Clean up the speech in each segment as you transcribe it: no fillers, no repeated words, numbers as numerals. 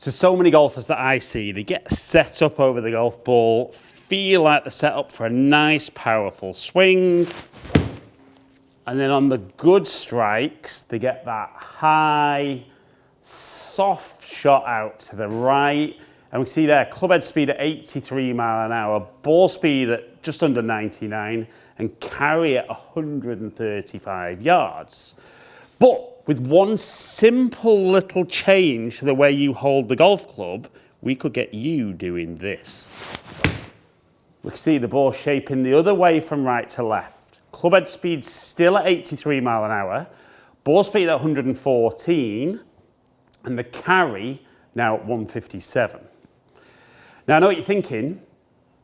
So many golfers that I see, they get set up over the golf ball, feel like they're set up for a nice, powerful swing. And then on the good strikes, they get that high, soft shot out to the right. And we see there, club head speed at 83 mile an hour, ball speed at just under 99, and carry at 135 yards. But with one simple little change to the way you hold the golf club, we could get you doing this. We can see the ball shaping the other way from right to left. Club head speed still at 83 mile an hour, ball speed at 114, and the carry now at 157. Now I know what you're thinking,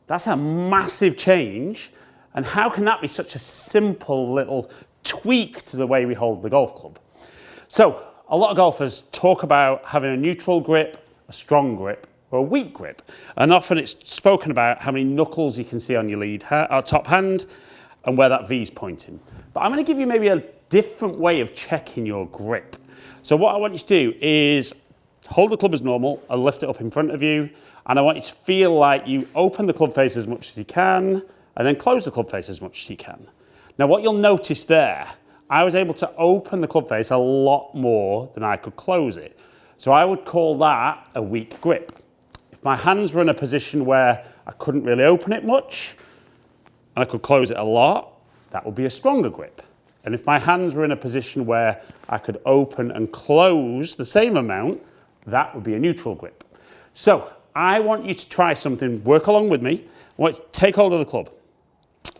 that's a massive change, and how can that be such a simple little tweak to the way we hold the golf club? So, a lot of golfers talk about having a neutral grip, a strong grip, or a weak grip. And often it's spoken about how many knuckles you can see on your top hand and where that V's pointing. But I'm going to give you maybe a different way of checking your grip. So what I want you to do is hold the club as normal and lift it up in front of you. And I want you to feel like you open the club face as much as you can and then close the club face as much as you can. Now what you'll notice there, I was able to open the club face a lot more than I could close it. So I would call that a weak grip. If my hands were in a position where I couldn't really open it much, and I could close it a lot, that would be a stronger grip. And if my hands were in a position where I could open and close the same amount, that would be a neutral grip. So I want you to try something, work along with me. I want you to take hold of the club,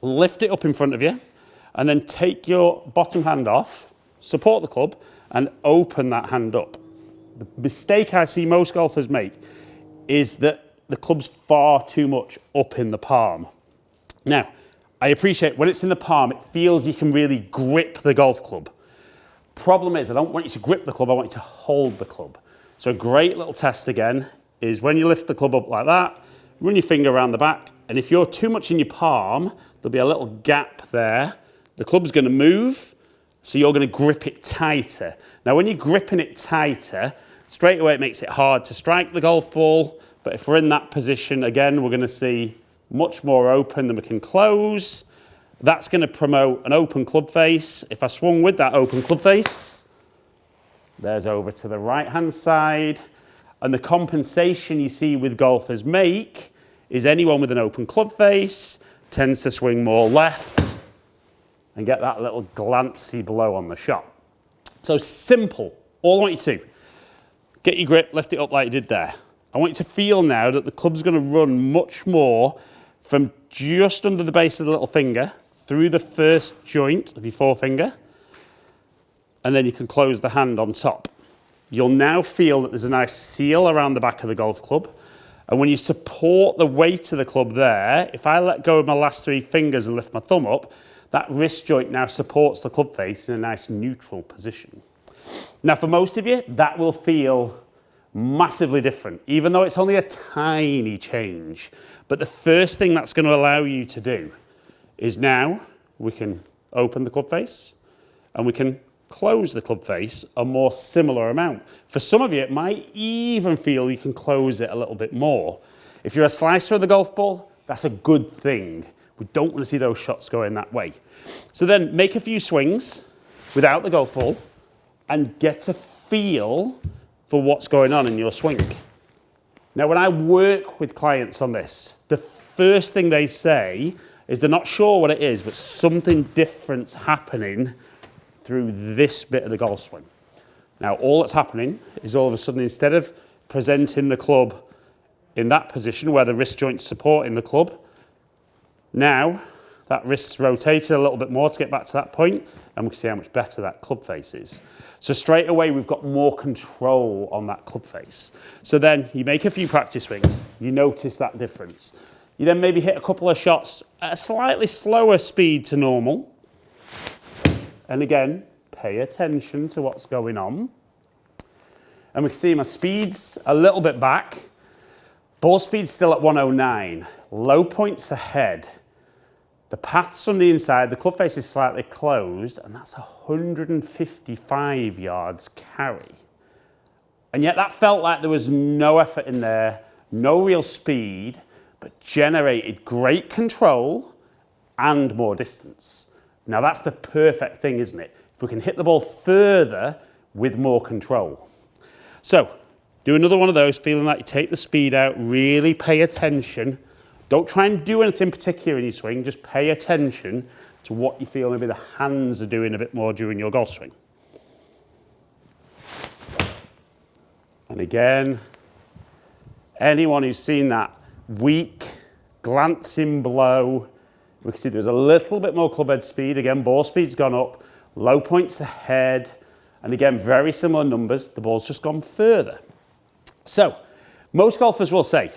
lift it up in front of you, and then take your bottom hand off, support the club, and open that hand up. The mistake I see most golfers make is that the club's far too much up in the palm. Now, I appreciate when it's in the palm, it feels you can really grip the golf club. Problem is, I don't want you to grip the club, I want you to hold the club. So a great little test again is when you lift the club up like that, run your finger around the back, and if you're too much in your palm, there'll be a little gap there. The club's going to move, so you're going to grip it tighter. Now, when you're gripping it tighter, straight away it makes it hard to strike the golf ball, but if we're in that position, again, we're going to see much more open than we can close. That's going to promote an open club face. If I swung with that open club face, there's over to the right-hand side. And the compensation you see with golfers make is anyone with an open club face tends to swing more left and get that little glancy blow on the shot. So simple. All I want you to do, get your grip, lift it up like you did there. I want you to feel now that the club's going to run much more from just under the base of the little finger through the first joint of your forefinger, and then you can close the hand on top. You'll now feel that there's a nice seal around the back of the golf club, and when you support the weight of the club there, if I let go of my last three fingers and lift my thumb up, that wrist joint now supports the club face in a nice neutral position. Now for most of you, that will feel massively different, even though it's only a tiny change. But the first thing that's going to allow you to do is now we can open the club face and we can close the club face a more similar amount. For some of you, it might even feel you can close it a little bit more. If you're a slicer of the golf ball, that's a good thing. We don't want to see those shots going that way. So then make a few swings without the golf ball and get a feel for what's going on in your swing. Now, when I work with clients on this, the first thing they say is they're not sure what it is, but something different's happening through this bit of the golf swing. Now, all that's happening is all of a sudden, instead of presenting the club in that position where the wrist joint's supporting the club, now that wrist's rotated a little bit more to get back to that point, and we can see how much better that club face is. So straight away, we've got more control on that club face. So then you make a few practice swings, you notice that difference. You then maybe hit a couple of shots at a slightly slower speed to normal. And again, pay attention to what's going on. And we can see my speed's a little bit back. Ball speed's still at 109. Low points ahead. The path's on the inside, the club face is slightly closed, and that's 155 yards carry. And yet that felt like there was no effort in there, no real speed, but generated great control and more distance. Now that's the perfect thing, isn't it? If we can hit the ball further with more control. So, do another one of those, feeling like you take the speed out, really pay attention. Don't try and do anything particular in your swing, just pay attention to what you feel maybe the hands are doing a bit more during your golf swing. And again, anyone who's seen that weak, glancing blow, we can see there's a little bit more club head speed. Again, ball speed's gone up, low points ahead, and again, very similar numbers. The ball's just gone further. So, most golfers will say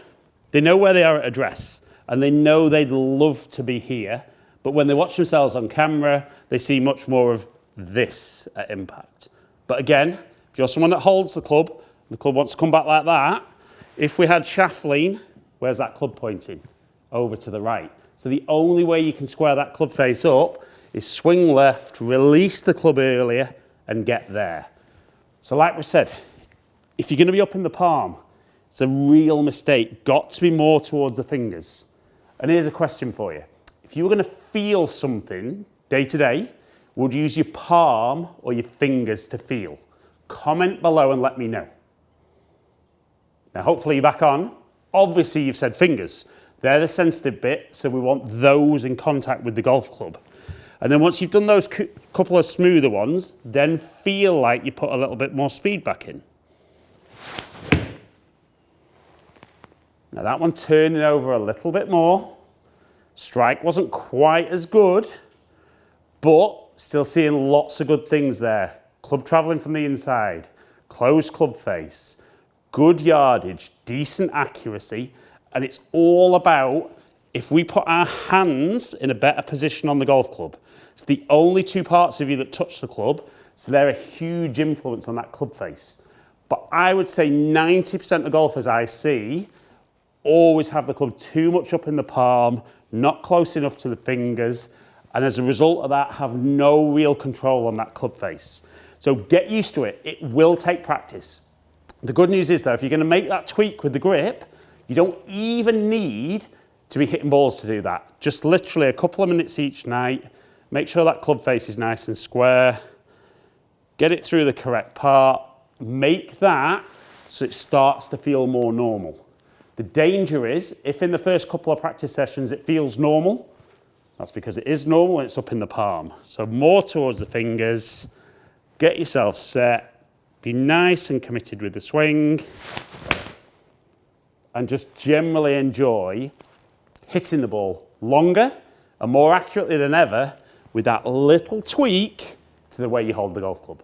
they know where they are at address, and they know they'd love to be here, but when they watch themselves on camera, they see much more of this at impact. But again, if you're someone that holds the club wants to come back like that, if we had shaft lean, where's that club pointing? Over to the right. So the only way you can square that club face up is swing left, release the club earlier, and get there. So like we said, if you're going to be up in the palm, it's a real mistake. Got to be more towards the fingers. And here's a question for you. If you were going to feel something day to day, would you use your palm or your fingers to feel? Comment below and let me know. Now hopefully you're back on. Obviously you've said fingers. They're the sensitive bit, so we want those in contact with the golf club. And then once you've done those couple of smoother ones, then feel like you put a little bit more speed back in. Now that one turning over a little bit more. Strike wasn't quite as good, but still seeing lots of good things there. Club travelling from the inside, closed club face, good yardage, decent accuracy, and it's all about if we put our hands in a better position on the golf club. It's the only two parts of you that touch the club, so they're a huge influence on that club face. But I would say 90% of golfers I see always have the club too much up in the palm, not close enough to the fingers, and as a result of that, have no real control on that club face. So get used to it. It will take practice. The good news is though, if you're going to make that tweak with the grip, you don't even need to be hitting balls to do that. Just literally a couple of minutes each night. Make sure that club face is nice and square. Get it through the correct part. Make that so it starts to feel more normal. The danger is, if in the first couple of practice sessions it feels normal, that's because it is normal and it's up in the palm. So more towards the fingers. Get yourself set. Be nice and committed with the swing. And just generally enjoy hitting the ball longer and more accurately than ever with that little tweak to the way you hold the golf club.